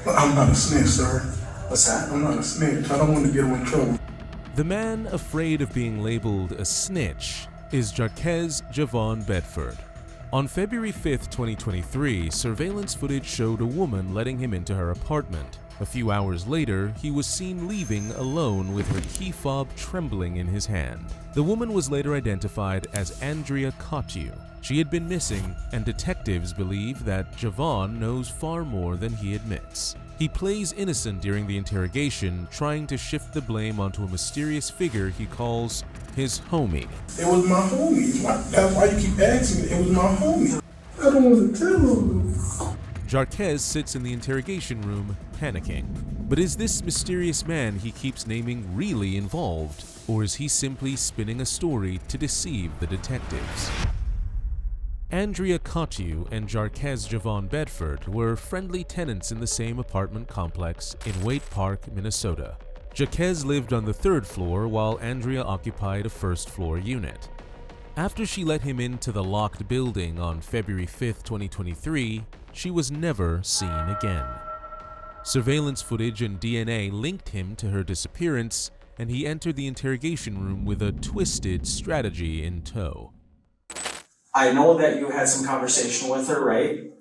But I'm not a snitch, sir. What's that? I'm not a snitch. I don't want to get him in trouble. The man afraid of being labeled a snitch is Jarquez Javon Bedford. On February 5th, 2023, surveillance footage showed a woman letting him into her apartment. A few hours later, he was seen leaving alone with her key fob trembling in his hand. The woman was later identified as Andrea Cottew. She had been missing, and detectives believe that Javon knows far more than he admits. He plays innocent during the interrogation, trying to shift the blame onto a mysterious figure he calls his homie. It was my homie. That's why you keep asking me. It was my homie. I don't want to tell him. Jarquez sits in the interrogation room, panicking. But is this mysterious man he keeps naming really involved, or is he simply spinning a story to deceive the detectives? Andrea Cottew and Jarquez Javon Bedford were friendly tenants in the same apartment complex in Waite Park, Minnesota. Jarquez lived on the 3rd floor while Andrea occupied a 1st floor unit. After she let him into the locked building on February 5th, 2023, she was never seen again. Surveillance footage and DNA linked him to her disappearance, and he entered the interrogation room with a twisted strategy in tow. I know that you had some conversation with her, right?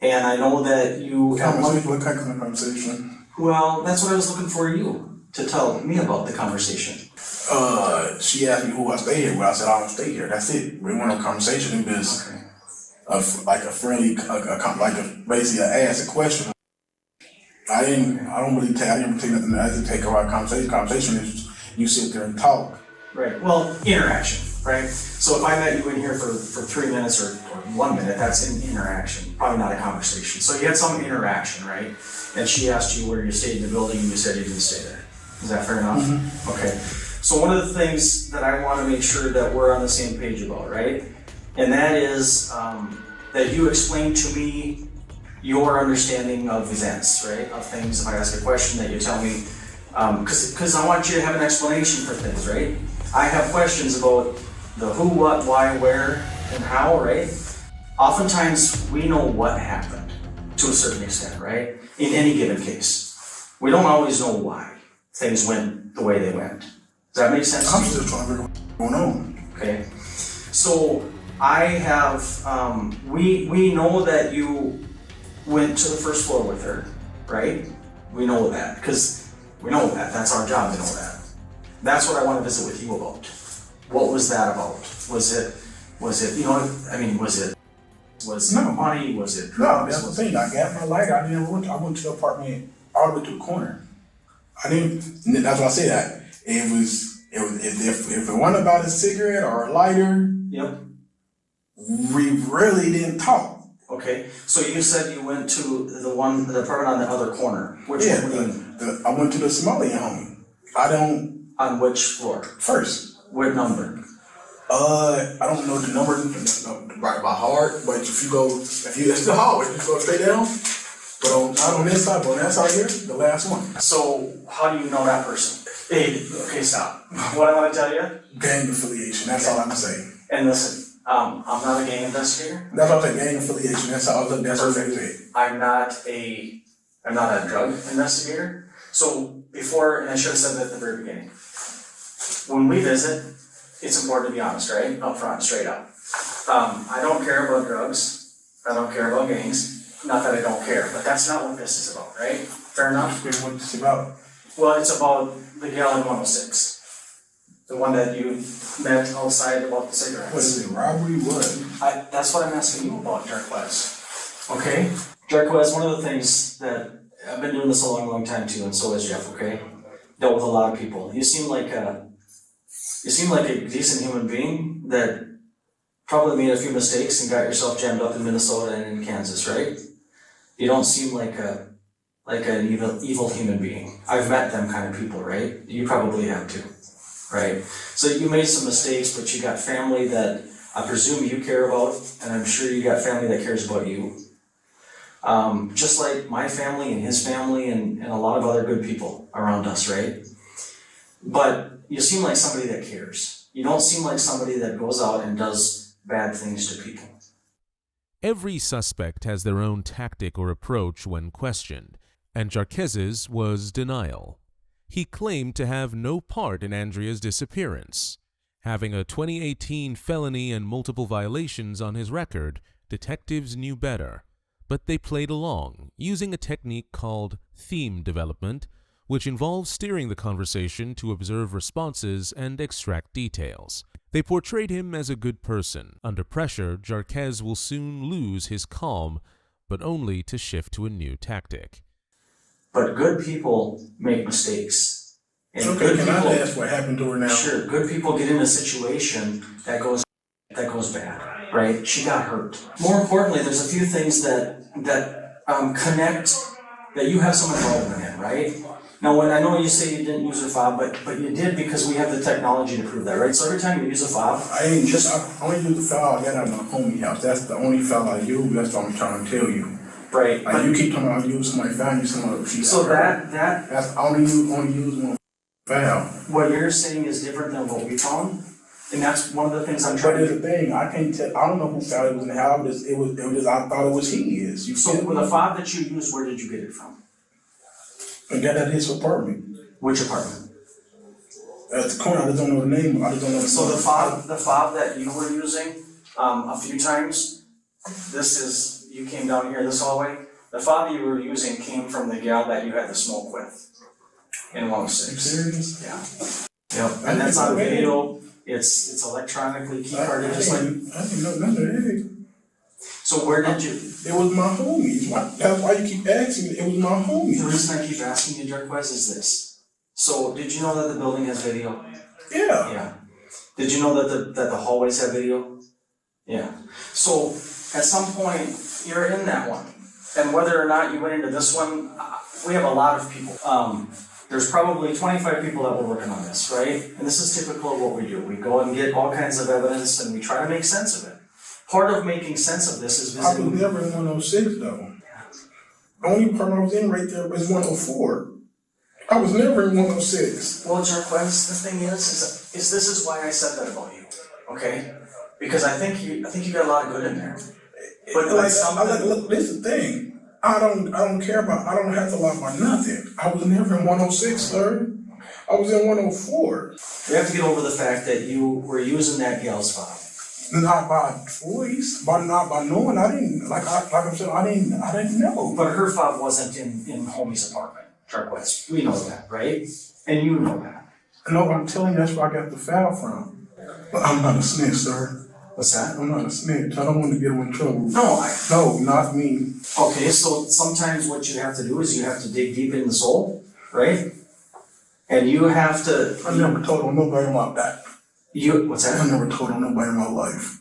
And I know that you... What kind of conversation? Well, that's what I was looking for you to tell me about the conversation. She asked me who I stay here with. I said, I don't stay here. That's it. We weren't on conversation. It was like a friendly, basically ask a question. I didn't take nothing. I didn't take a right conversation. Conversation is you sit there and talk. Right. Well, interaction, right? So if I met you in here for 3 minutes or 1 minute, that's an interaction, probably not a conversation. So you had some interaction, right? And she asked you where you stayed in the building and you said you didn't stay there. Is that fair enough? Mm-hmm. Okay. So one of the things that I want to make sure that we're on the same page about, right? And that is that you explain to me your understanding of events, right? Of things. If I ask a question, that you tell me, because I want you to have an explanation for things, right? I have questions about the who, what, why, where, and how, right? Oftentimes, we know what happened to a certain extent, right? In any given case. We don't always know why things went the way they went. Does that make sense? I'm still trying to figure out what's going on. Okay. So I have, we know that you went to the 1st floor with her, right? We know that, because we know that. That's our job to know that. That's what I want to visit with you about. What was that about? Was it, you know, I mean, was it money? Was it drugs? No, that's the thing. I got my lighter. I went to the apartment all the way to the corner. That's why I say that. If it wasn't about a cigarette or a lighter, yep, we really didn't talk. Okay, so you said you went to the apartment on the other corner. Which one? I went to the Somalian home. On which floor? 1st. What number? I don't know the number right by heart, but it's the hallway, you go straight down. But not on this side, but on that side here, the last one. So how do you know that person? Hey, okay, stop. What I want to tell you? Gang affiliation, that's all I'm saying. And listen, I'm not a gang investigator. That's what I'm saying, gang affiliation, that's all that's what they say. I'm not a drug investigator. So and I should have said that at the very beginning. When we visit, it's important to be honest, right? Up front, straight up. I don't care about drugs. I don't care about gangs. Not that I don't care, but that's not what this is about, right? Fair enough? What is this about? Well, it's about the gal in 106. The one that you met outside about the cigarettes. What is it, robbery? What? That's what I'm asking you about, Jarquez. Okay? Jarquez, one of the things that I've been doing this a long, long time too, and so has Jeff, okay? Dealt with a lot of people. You seem like a decent human being that probably made a few mistakes and got yourself jammed up in Minnesota and in Kansas, right? You don't seem like an evil human being. I've met them kind of people, right? You probably have too, right? So you made some mistakes, but you got family that I presume you care about, and I'm sure you got family that cares about you. Just like my family and his family and a lot of other good people around us, right? But you seem like somebody that cares. You don't seem like somebody that goes out and does bad things to people. Every suspect has their own tactic or approach when questioned. and Jarquez's was denial. He claimed to have no part in Andrea's disappearance. Having a 2018 felony and multiple violations on his record, detectives knew better, but they played along, using a technique called theme development, which involves steering the conversation to observe responses and extract details. They portrayed him as a good person. Under pressure, Jarquez will soon lose his calm, but only to shift to a new tactic. But good people make mistakes. And Okay, good can I people, ask what happened to her now? Sure, good people get in a situation that goes bad, right? She got hurt. More importantly, there's a few things that connect, that you have some involvement in, right? Now, when I know you say you didn't use a fob, but you did because we have the technology to prove that, right? So every time you use a fob, I only use the file I got out of my homie house. That's the only file I use. That's what I'm trying to tell you. right? Like you keep talking about using somebody file, you somebody she So got hurt. that That's only use one file. what you're saying is different than what we found, and that's one of the things I'm But trying there's to. a thing, I can't tell. I don't know who found it was in the house. It was. I thought it was his. You So feel with me? the fob that you used, where did you get it from? I got at his apartment. Which apartment? At the corner, I just don't know the name. I just don't know the So name. the fob that you were using a few times, this is, you came down here this hallway, the fob you were using came from the gal that you had the smoke with in You 106. serious? Yeah. Yep, and that's on video, it's electronically key carded, just like, I didn't know none of that. so where did you, It was my homies. That's why you keep asking me. It was my the homies. reason I keep asking you, Jarquez, is this. So did you know that the building has video? Yeah. Yeah. Did you know that the hallways have video? Yeah. So at some point, you're in that one. And whether or not you went into this one, we have a lot of people. There's probably 25 people that were working on this, right? And this is typical of what we do. We go and get all kinds of evidence and we try to make sense of it. Part of making sense of this is I was visiting. never in 106 though. The only part I was in right there was 104. I was never in 106. Well, Jarquez, the thing is this is why I said that about you, okay? Because I think you got a lot of good in there. But like something. Look, this is the thing. I don't care about. I don't have to lie about nothing. I was never in 106, sir. I was in 104. We have to get over the fact that you were using that gal's fob. Not by voice, not by knowing. I didn't like I said. I didn't know. But her fob wasn't in homie's apartment, Jarquez. We know that, right? And you know that. No, I'm telling you, that's where I got the file from. But I'm not a snitch, sir. What's that? I'm not a snitch. I don't want to get him in trouble. No, Not me. Okay, so sometimes what you have to do is you have to dig deep in the soul, right? And you have to. I never told on nobody about that. What's that? I never told on nobody in my life.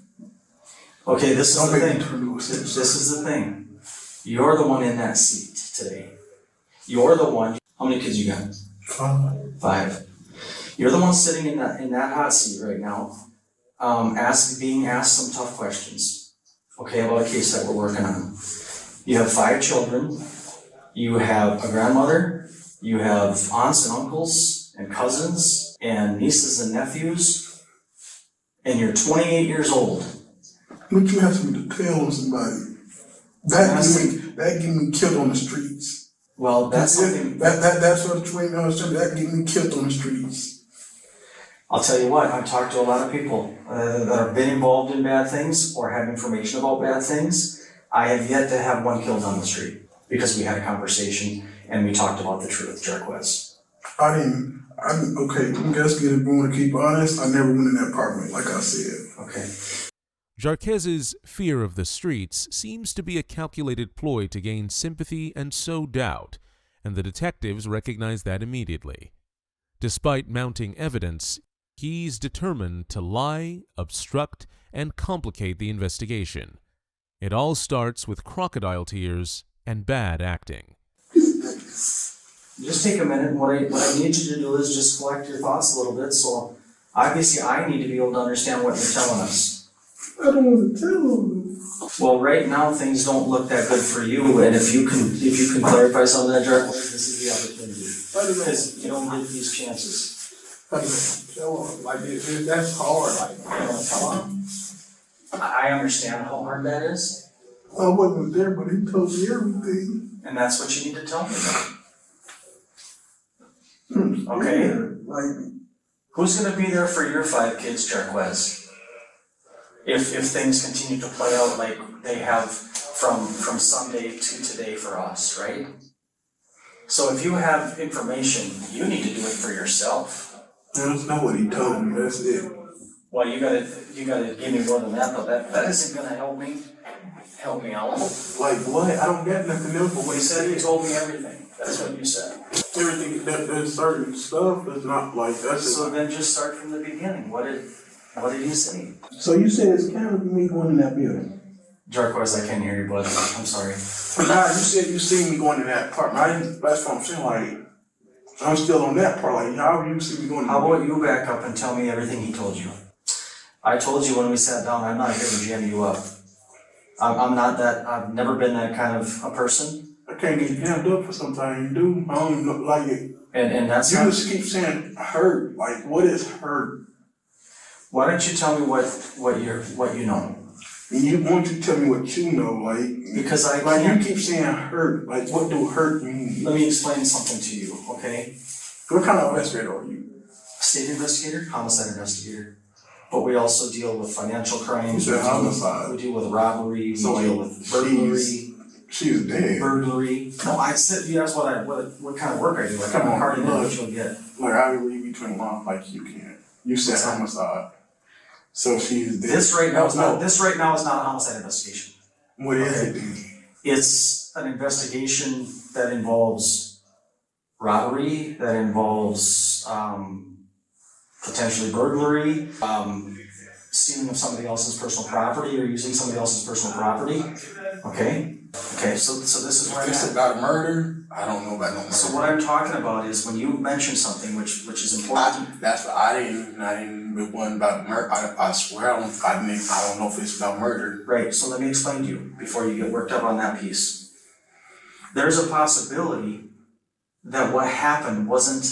Okay, this is Don't the make thing. me turn into a snitch. This is the thing. You're the one in that seat today. You're the one. How many kids you got? 5. You're the one sitting in that hot seat right now, being asked some tough questions. Okay, about a case that we're working on. You have 5 children. You have a grandmother. You have aunts and uncles and cousins and nieces and nephews. And you're 28 years old. What you asking me to tell on somebody? That get me killed on the streets. Well, that's something. That's what that get me killed on the streets. I'll tell you what, I've talked to a lot of people that have been involved in bad things or have information about bad things. I have yet to have one killed on the street because we had a conversation and we talked about the truth, Jarquez. Okay, I guess if we want to keep honest, I never went in that apartment, like I said. Okay. Jarquez's fear of the streets seems to be a calculated ploy to gain sympathy and sow doubt, and the detectives recognize that immediately. Despite mounting evidence, he's determined to lie, obstruct, and complicate the investigation. It all starts with crocodile tears and bad acting. Just take a minute, and what I need you to do is just collect your thoughts a little bit, so obviously I need to be able to understand what you're telling us. I don't want to tell them. Well, right now things don't look that good for you, and if you can clarify some of that, Jarquez, this is the opportunity. Because you don't get these chances. I don't tell them. Like, that's hard. Like, I don't tell them. I understand how hard that is. I wasn't there, but he told me everything. and that's what you need to tell me about. Okay? Like, Who's gonna be there for your 5 kids, Jarquez? If things continue to play out like they have from Sunday to today for us, right? So if you have information, you need to do it for yourself. that's not what he told me, that's it. Well, you gotta give me more than that, though. That isn't gonna help me out. Like what? I don't get nothing else but what He said he told me everything. That's what you said. everything, there's certain stuff that's not like, that's So then just start from the beginning. What did he say? So you said it's kind of me going in that building? Jarquez, I can't hear you, bud. I'm sorry. Nah, you said you seen me going in that part. That's what I'm saying, like, I'm still on that part, like, how you see me going in How about you back up and tell me everything he told you? I told you when we sat down, I'm not here to jam you up. I'm not that, I've never been that kind of a person. I can't get jammed up for something you do. I don't even know, like it. And that's You not, just keep saying hurt. Like, what is hurt? why don't you tell me what you know? And you want to tell me what you know, like, Because I like can't. you keep saying hurt. Like, what do hurt mean? Let me explain something to you, okay? What kind of investigator are you? State investigator, homicide investigator. But we also deal with financial crimes. You said homicide. We deal with robbery, we So deal with burglary. She's dead. Burglary. No, I said you asked what kind of work I do. Like, Come on, I'm hard in look. what you'll get. Like, I can read between lines like you can. You said What's that? homicide. So she's dead. This right now is No. not. This right now is not a homicide investigation. What is Okay. it then? It's an investigation that involves robbery, that involves potentially burglary, stealing of somebody else's personal property or using somebody else's personal property. Okay. So this is where I'm If it's at. about a murder, I don't know about no murder. So what I'm talking about is when you mention something which is important. That's what I didn't. It wasn't about murder. I swear I don't know if it's about murder. Right, so let me explain to you before you get worked up on that piece. There's a possibility that what happened wasn't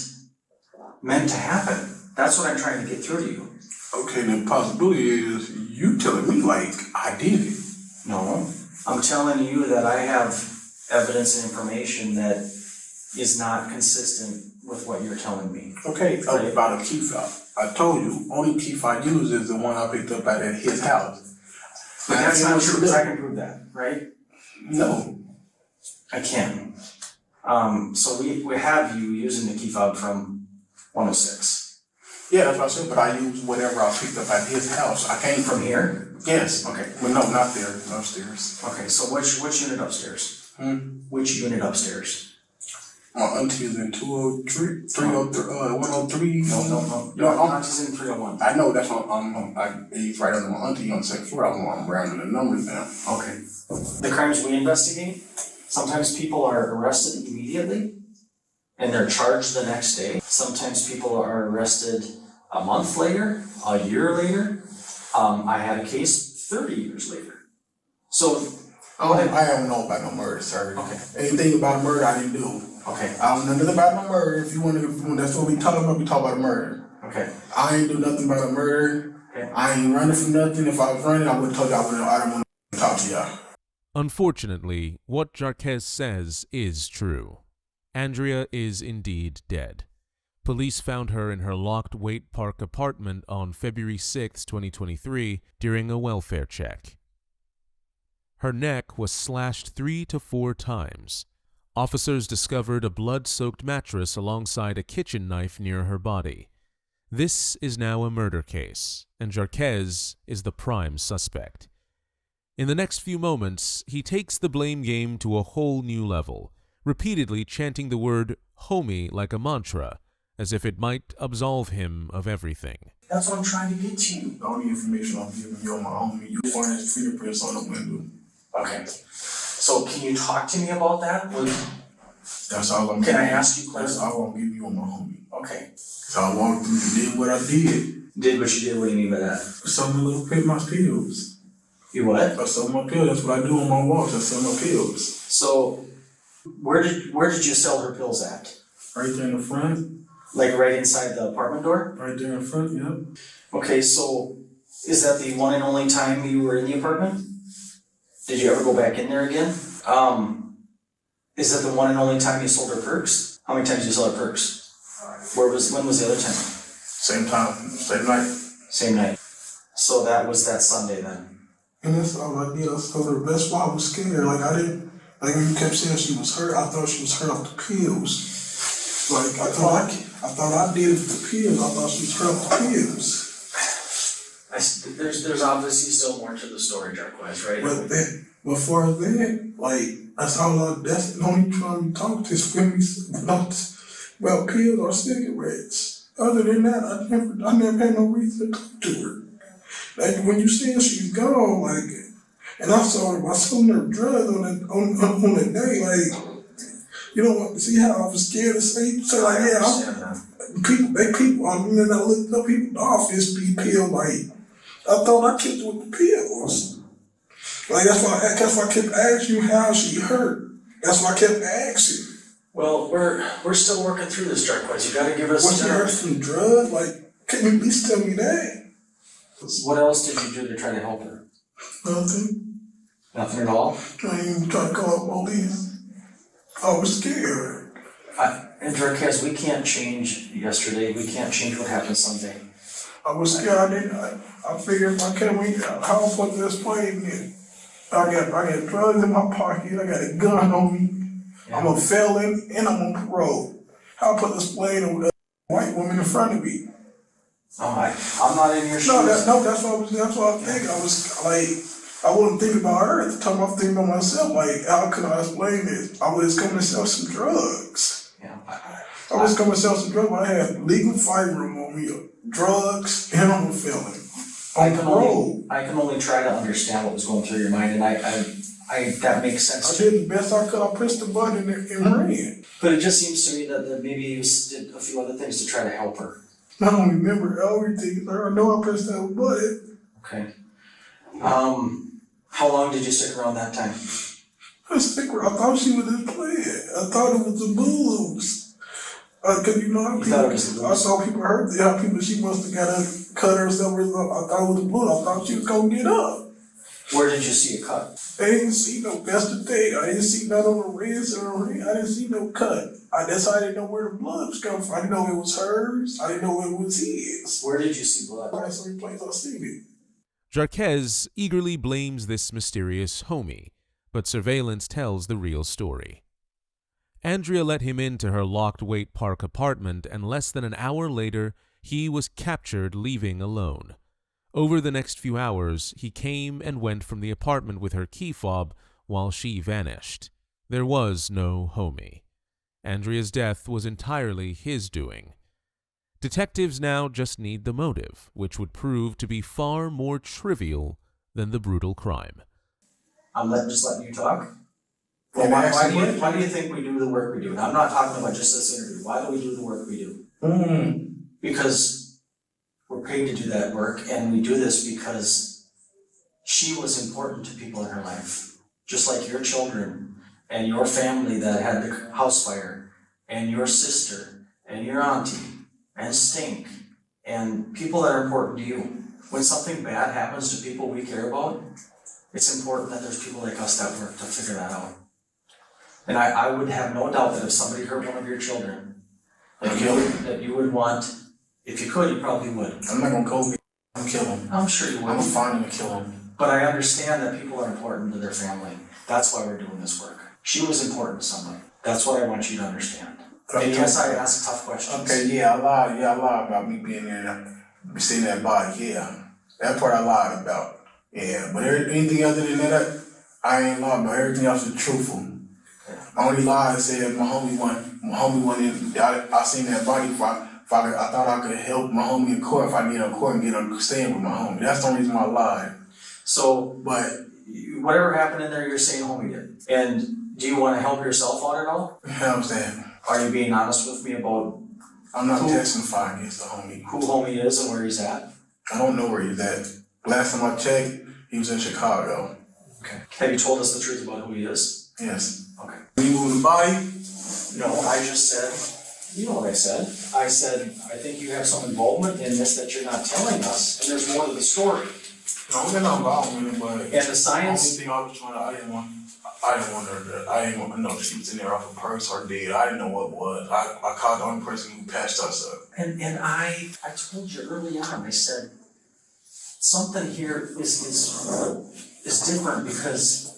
meant to happen. That's what I'm trying to get through to you. Okay, the possibility is you telling me like I did it. No, I'm telling you that I have evidence and information that is not consistent with what you're telling me. Okay, Right. about a key fob. I told you, only key fob I use is the one I picked up at his house. But that's not true, because I can prove that, right? No. I can. So we have you using the key fob from 106. Yeah, that's what I said, but I used whatever I picked up at his house. I came From from here? Yes. Okay. Well, no, not there, upstairs. Okay, so which unit upstairs? Which unit upstairs? My auntie is in 203, 303, 103. No. Your auntie's in 301. I know that's what he's right under my auntie on the second floor. I'm rounding the numbers down. Okay. The crimes we investigate, sometimes people are arrested immediately and they're charged the next day. Sometimes people are arrested a month later, a year later. I had a case 30 years later. So, I don't know about no murder, sir. Okay. Anything about murder I didn't do. okay, I don't know nothing about no murder. If that's what we talking about, we talk about a murder. okay. I ain't do nothing about a murder. Okay. I ain't running from nothing. If I was running, I would've told you I don't want to talk to y'all. Unfortunately, what Jarquez says is true. Andrea is indeed dead. Police found her in her locked Waite Park apartment on February 6, 2023, during a welfare check. Her neck was slashed 3 to 4 times. Officers discovered a blood-soaked mattress alongside a kitchen knife near her body. This is now a murder case, and Jarquez is the prime suspect. In the next few moments, he takes the blame game to a whole new level, repeatedly chanting the word homie like a mantra, as if it might absolve him of everything. That's what I'm trying to get to you. The only information I'm giving you on my homie, you find his fingerprints on the window. Okay. So can you talk to me about that? That's all I'm Can I giving. ask you That's questions? all I'm giving you on my homie. Okay. So I walked through and did what I did. Did what you did, what do you mean by that? Sold my little my pills. You what? I sold my pills. That's what I do on my walks. I sell my pills. So where did you sell her pills at? Right there in the front. Like right inside the apartment door? Right there in front, yep. Okay, so is that the one and only time you were in the apartment? Did you ever go back in there again? Is that the one and only time you sold her perks? How many times did you sell her perks? When was the other time? Same time, same night. Same night. So that was that Sunday then. And that's all I did. I told her that's why I was scared. Like I didn't, like when you kept saying she was hurt, I thought she was hurt off the pills. Like I thought I did it with the pills. I thought she was hurt off the pills. There's obviously still more to the story, Jarquez, right? But then, before that, like that's the only time we talked is when we talked about pills or cigarettes. Other than that, I never had no reason to talk to her. Like when you said she's gone, like, and I sold her drugs on the day, like, you know what? See how I was scared to say like, yeah, people. I mean, I looked up people in the office be pill like. I thought I kept with the pills. Like that's why I kept asking you how she hurt. That's why I kept asking. Well, we're still working through this, Jarquez. You gotta give us. Was she hurt from drugs? Like, can you at least tell me that? What else did you do to try to help her? Nothing. Nothing at all? I ain't even trying to call police. I was scared. And Jarquez, we can't change yesterday. We can't change what happened Sunday. I was scared. I figured if I can't, how I put this plane in. I got drugs in my pocket. I got a gun on me. Yeah. I'm a felon and I'm on parole. How I put this plane with a white woman in front of me. I'm not in your shoes. That's what I think. I was like, I wasn't thinking about her at the time. I was thinking about myself. Like, how could I explain this? I was coming to sell some drugs. Yeah. I was coming to sell some drugs, but I had legal firearm on me, drugs, and I'm a felon. I can only try to understand what was going through your mind, and I that makes sense. I did the best I could. I pressed the button and ran. But it just seems to me that maybe you did a few other things to try to help her. I don't remember everything. I know I pressed that button. Okay. How long did you stick around that time? I thought she was just playing. I thought it was the blues. Cause you know I saw people hurt. How people she must have got a cut herself or something. I thought it was the blues. I thought she was gonna get up. Where did you see a cut? I didn't see no. That's the thing. I didn't see none on the wrist or the ring. I didn't see no cut. I didn't know where the blood was coming from. I didn't know it was hers. I didn't know it was his. Where did you see blood? That's the only place I seen it. Jarquez eagerly blames this mysterious homie, but surveillance tells the real story. Andrea let him into her locked Waite Park apartment, and less than an hour later, he was captured leaving alone. Over the next few hours, he came and went from the apartment with her key fob while she vanished. There was no homie. Andrea's death was entirely his doing. Detectives now just need the motive, which would prove to be far more trivial than the brutal crime. I'm just letting you talk. Well, why do you think we do the work we do? And I'm not talking about just this interview. Why do we do the work we do? Because we're paid to do that work, and we do this because she was important to people in her life. Just like your children and your family that had the house fire, and your sister and your auntie and Stink, and people that are important to you. When something bad happens to people we care about, it's important that there's people like us that work to figure that out. And I would have no doubt that if somebody hurt one of your children, that you would want, if you could, you probably would. I'm not gonna go and kill him. I'm sure you would. I'm gonna find him and kill him. But I understand that people are important to their family. That's why we're doing this work. She was important to somebody. That's what I want you to understand. And yes, I ask tough questions. Okay, I lied about me being there, seeing that body, yeah. That part I lied about. Yeah, but anything other than that, I ain't lied about. Everything else is truthful. My only lie said my homie went in. I seen that body. I thought I could help my homie in court if I get in court and get him staying with my homie. That's the only reason why I lied. So, but whatever happened in there, you're saying homie did. And do you want to help yourself out at all? Yeah, I'm saying. Are you being honest with me about? I'm not testifying against the homie. Who homie is and where he's at? I don't know where he's at. Last time I checked, he was in Chicago. Okay. Have you told us the truth about who he is? Yes. Okay. When you moving the body? No, I just said, you know what I said. I said, I think you have some involvement in this that you're not telling us, and there's more to the story. No, we're not involved in it, but. And the science, The only thing I was trying to, I didn't want her to, I didn't want to know she was in there off a purse or dead. I didn't know what it was. I called the only person who patched us up. and I told you early on, I said, something here is different because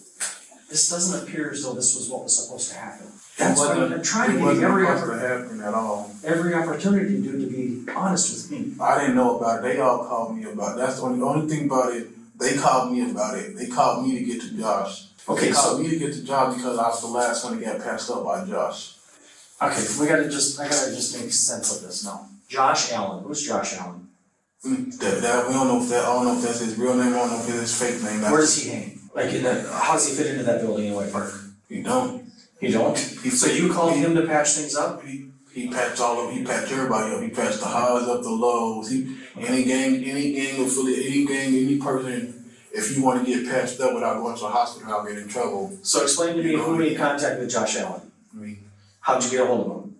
this doesn't appear as though this was what was supposed to happen. That's why I'm trying to give you every happen at all. opportunity, dude, to be honest with me. I didn't know about it. They all called me about it. That's the only thing about it. They called me about it. They called me to get to Josh. Okay, they called me to get to Josh because I was the last one to get passed up by Josh. Okay, I gotta just make sense of this now. Josh Allen, who's Josh Allen? We don't know if that. I don't know if that's his real name. I don't know if it's his fake name. Where does he hang? Like how does he fit into that building in Waite Park? He don't. You don't? So you called him to patch things up? He patched all of. He patched everybody up. He patched the highs up, the lows. Any gang affiliate, any person. If you want to get patched up without going to the hospital, I'll get in trouble. So explain to me who made contact with Josh Allen. Me. How'd you get a hold of him?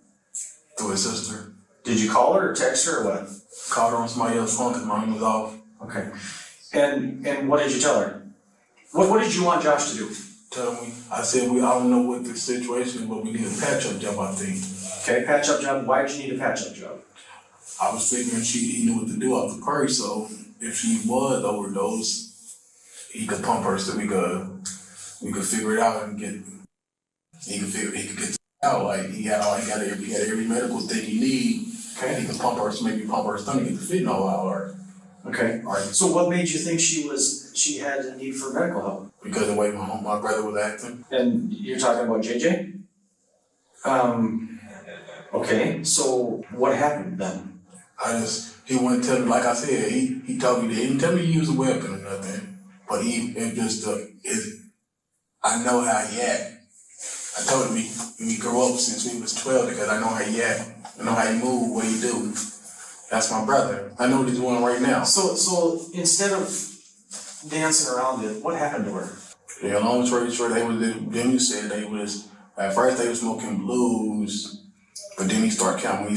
Through his sister. Did you call her or text her or what? Called her on somebody else's phone because mine was off. Okay. And what did you tell her? What did you want Josh to do? Tell me. I said I don't know what the situation is, but we need a patch-up job, I think. Okay, patch-up job. Why did you need a patch-up job? I was figuring he knew what to do off the purse, so if she was overdosed, he could pump her so we could figure it out and he could get it out. Like he had every medical thing he need. Okay. He could pump her, so maybe pump her stomach, get the fentanyl out of her. Okay. All right. So what made you think she had a need for medical help? Because of the way my brother was acting. And you're talking about JJ? Okay, so what happened then? He wouldn't tell me, like I said, he told me that he didn't tell me to use a weapon or nothing. But I know how he act. I told him he grew up since we was 12 because I know how he act. I know how he move, what he do. That's my brother. I know what he's doing right now. So instead of dancing around it, what happened to her? Yeah, long story short, at first they were smoking blues, but then when he started counting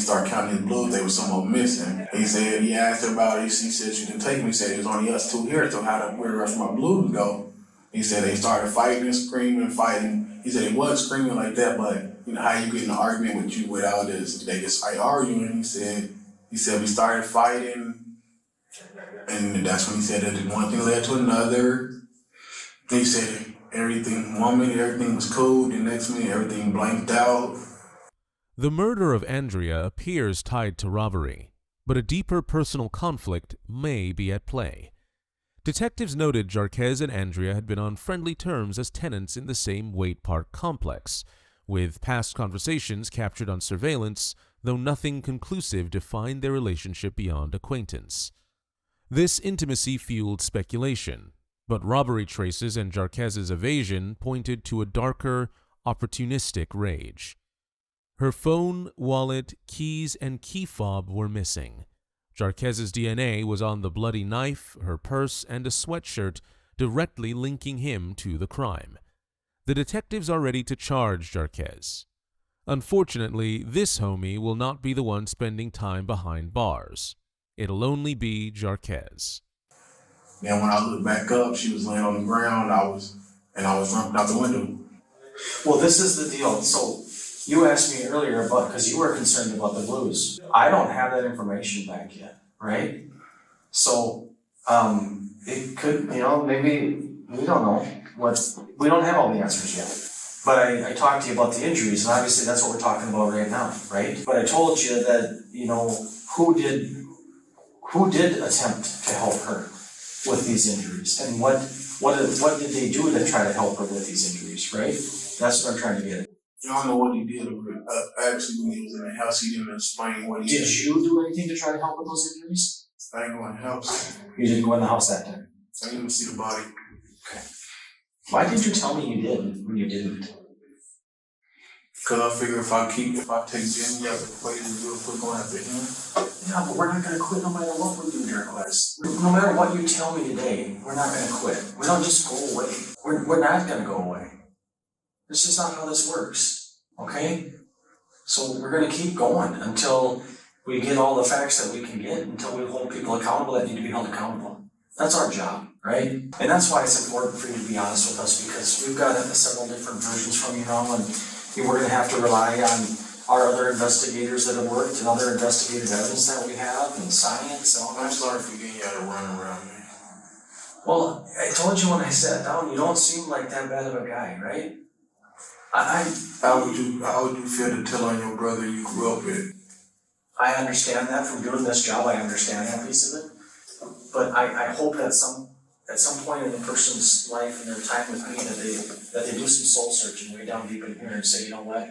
his blues, they were somewhat missing. He asked her about it, he said she didn't take me, he said it was only us two here, so where the rest of my blues go? He said they started fighting, screaming, fighting. He said it wasn't screaming like that, but you know how you get in an argument with you without this, they just fight arguing. He said we started fighting, and that's when he said that one thing led to another. He said one minute everything was cool, the next minute everything blanked out. The murder of Andrea appears tied to robbery, but a deeper personal conflict may be at play. Detectives noted Jarquez and Andrea had been on friendly terms as tenants in the same Waite Park complex, with past conversations captured on surveillance, though nothing conclusive defined their relationship beyond acquaintance. This intimacy fueled speculation, but robbery traces and Jarquez's evasion pointed to a darker, opportunistic rage. Her phone, wallet, keys, and key fob were missing. Jarquez's DNA was on the bloody knife, her purse, and a sweatshirt, directly linking him to the crime. The detectives are ready to charge Jarquez. Unfortunately, this homie will not be the one spending time behind bars. It'll only be Jarquez. Then when I looked back up, she was laying on the ground. I was jumping out the window. Well, this is the deal. So you asked me earlier because you were concerned about the blues. I don't have that information back yet, right? So it could, maybe we don't know we don't have all the answers yet. But I talked to you about the injuries, and obviously that's what we're talking about right now, right? But I told you that, who did attempt to help her with these injuries, and what did they do to try to help her with these injuries, right? That's what I'm trying to get at. I don't know what he did. Actually, when he was in the house, he didn't explain what he did. Did you do anything to try to help with those injuries? I didn't go in the house. You didn't go in the house that time? I didn't even see the body. Okay. Why didn't you tell me you did when you didn't? Because I figure if I take Jimmy out the equation real quick, going after him. Yeah, but we're not going to quit no matter what we do, Jarquez. No matter what you tell me today, we're not going to quit. We don't just go away. We're not going to go away. This is not how this works, okay? So we're going to keep going until we get all the facts that we can get, until we hold people accountable that need to be held accountable. That's our job, right? And that's why it's important for you to be honest with us, because we've got several different versions from you now, and we're gonna have to rely on our other investigators that have worked and other investigative evidence that we have and science and all that. I'm sorry for getting you to run around me. Well, I told you when I sat down, you don't seem like that bad of a guy, right? How would you feel to tell on your brother you grew up with? I understand that from doing this job, I understand that piece of it. But I hope that at some point in a person's life and their time with me that they do some soul searching way down deep in here and say, you know what?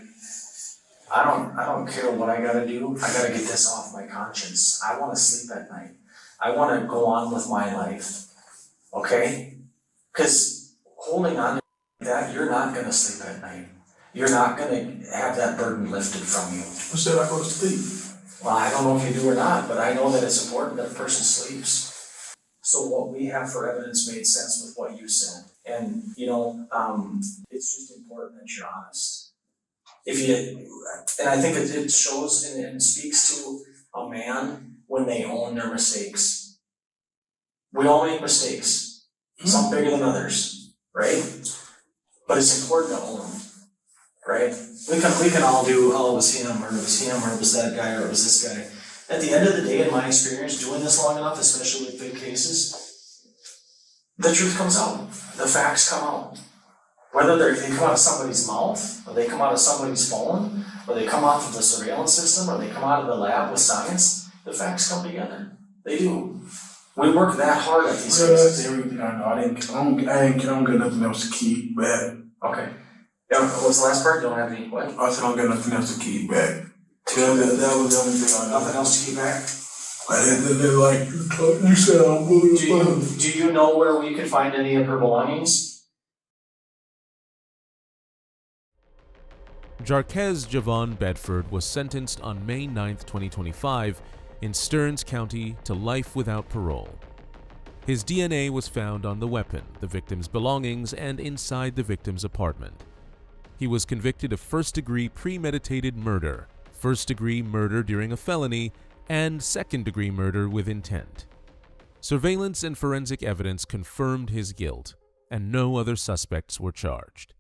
I don't care what I gotta do, I gotta get this off my conscience. I wanna sleep at night. I wanna go on with my life. Okay? Cause holding on to that, you're not gonna sleep at night. You're not gonna have that burden lifted from you. Who said I go to sleep? Well, I don't know if you do or not, but I know that it's important that a person sleeps. So what we have for evidence made sense with what you said. And, it's just important that you're honest. And I think it shows and speaks to a man when they own their mistakes. We all make mistakes, some bigger than others, right? But it's important to own them, right? We can all do, oh, it was him, or it was him, or it was that guy, or it was this guy. At the end of the day, in my experience, doing this long enough, especially with big cases, the truth comes out, the facts come out. Whether they come out of somebody's mouth, or they come out of somebody's phone, or they come off of the surveillance system, or they come out of the lab with science, the facts come together. They do. We work that hard at these cases. That's everything I know. I don't get nothing else to keep back. Okay. Yeah, what was the last part? You don't have any, what? I said I don't got nothing else to keep back. That was the only thing I know. Nothing else to keep back? Like you said, I'm willing to Do you know where we could find any of her belongings? Jarquez Javon Bedford was sentenced on May 9, 2025 in Stearns County to life without parole. His DNA was found on the weapon, the victim's belongings, and inside the victim's apartment. He was convicted of first-degree premeditated murder, first-degree murder during a felony, and second-degree murder with intent. Surveillance and forensic evidence confirmed his guilt, and no other suspects were charged.